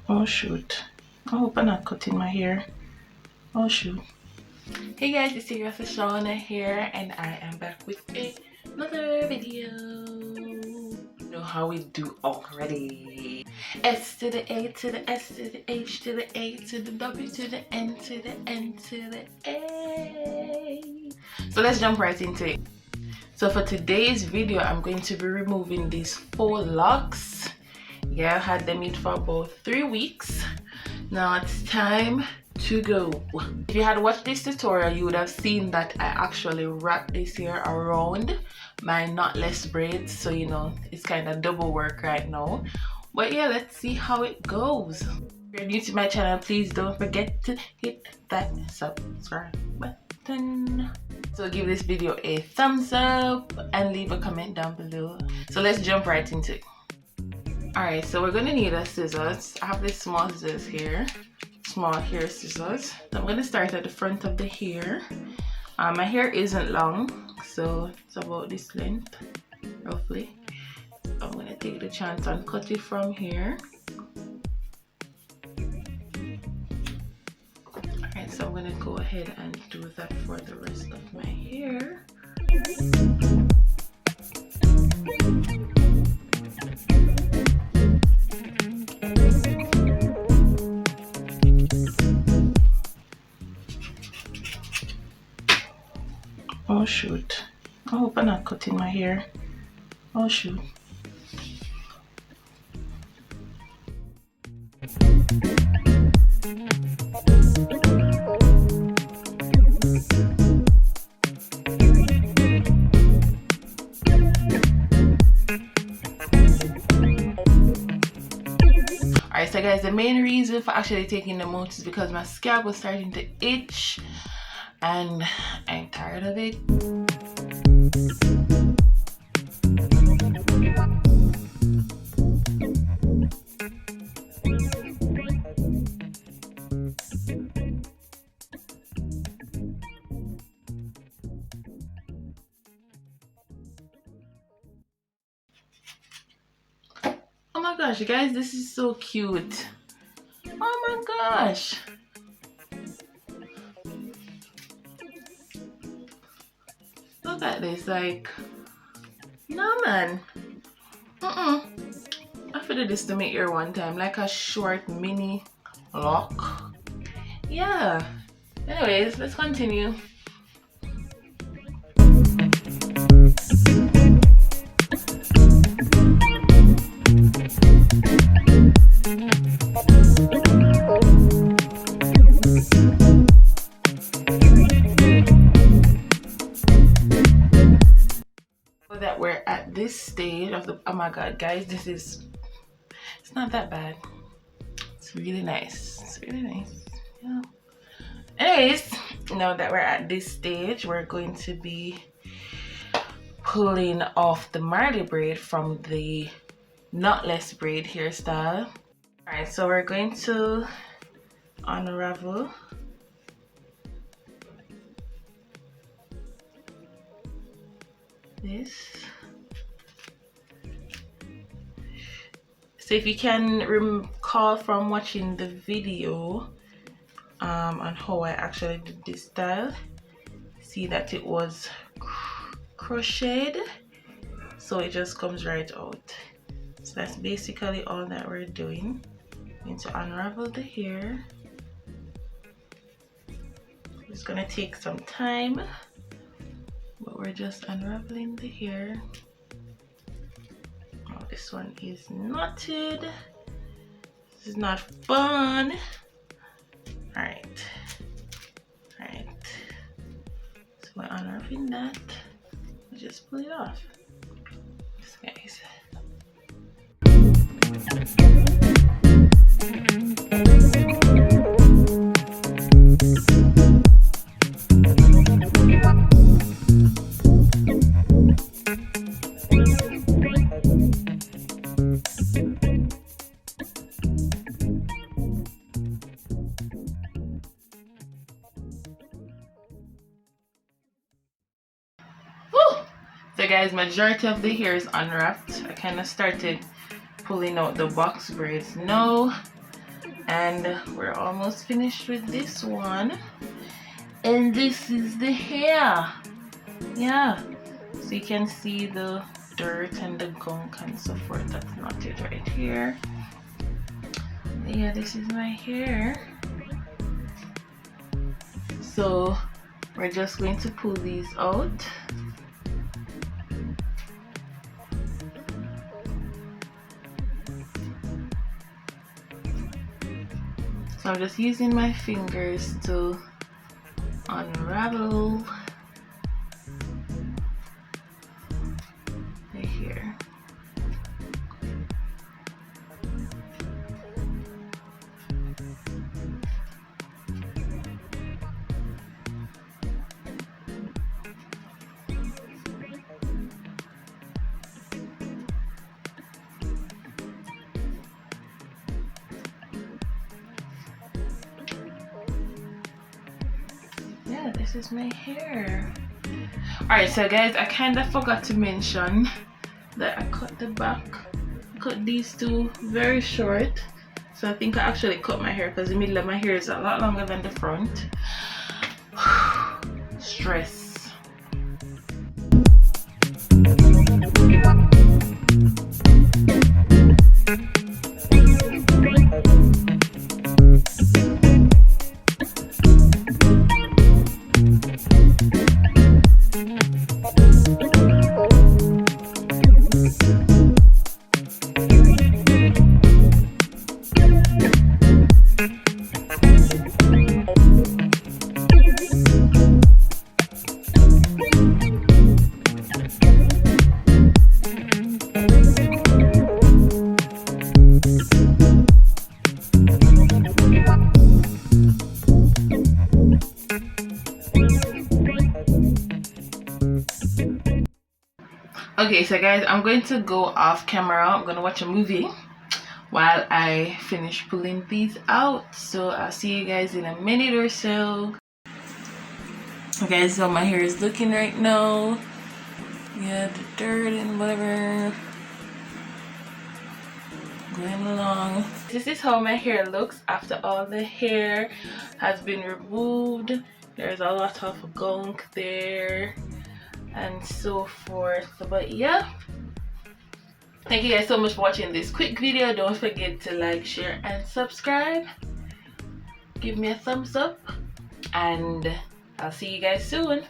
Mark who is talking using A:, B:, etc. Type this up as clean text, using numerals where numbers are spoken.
A: Oh shoot. I hope I'm not cutting my hair. Oh shoot. Hey guys, it's your SashaWnNna here, and I am back with another video. You know how we do already. S to the A to the S to the H to the A to the W to the N to the N to the A. So let's jump right into it. So for today's video, I'm going to be removing these faux locks. Yeah, I had them in for about 3 weeks. Now it's time to go. If you had watched this tutorial, you would have seen that I actually wrapped this hair around my knotless braids, so you know it's kind of double work right now. But yeah, let's see how it goes. If you're new to my channel, please don't forget to hit that subscribe button. So give this video a thumbs up and leave a comment down below. So let's jump right into it. Alright, so we're gonna need a scissors. I have this small scissors here, small hair scissors. So I'm gonna start at the front of the hair. My hair isn't long, so it's about this length roughly. So I'm gonna take the chance and cut it from here. Alright, so I'm gonna go ahead and do that for the rest of my hair. Oh shoot. I hope I'm not cutting my hair. Oh shoot. Alright, so guys, the main reason for actually taking them out is because my scalp was starting to itch and I'm tired of it. Oh my gosh, you guys, this is so cute. Oh my gosh. Look at this, like, no man. I fitted this to my ear one time, like a short mini lock. Yeah. Anyways, let's continue. That we're at this stage of the, oh my god guys, this is, it's not that bad, it's really nice, it's really nice. Yeah. Anyways, now that we're at this stage, we're going to be pulling off the Marley braid from the knotless braid hairstyle. All right, so we're going to unravel this. So if you can recall from watching the video on how I actually did this style, see that it was crocheted, so it just comes right out. So that's basically all that we're doing. I'm going to unravel the hair. It's gonna take some time, but we're just unraveling the hair. Oh, this one is knotted. This is not fun. Alright. Alright. So we're unwrapping that. We just pull it off. This guys. So guys, majority of the hair is unwrapped. I kind of started pulling out the box braids now. And we're almost finished with this one. And this is the hair. Yeah, so you can see the dirt and the gunk and so forth. That's not it right here. Yeah, this is my hair. So we're just going to pull these out. So I'm just using my fingers to unravel right here. Yeah, this is my hair. Alright, so guys, I kind of forgot to mention that I cut the back, cut these two very short. So I think I actually cut my hair because the middle of my hair is a lot longer than the front. Stress. Okay, so guys, I'm going to go off camera. I'm going to watch a movie while I finish pulling these out. So I'll see you guys in a minute or so. Okay, so my hair is looking right now. Yeah, the dirt and whatever going along. This is how my hair looks after all the hair has been removed. There's a lot of gunk there and so forth. But yeah, thank you guys so much for watching this quick video. Don't forget to like, share and subscribe. Give me a thumbs up and I'll see you guys soon.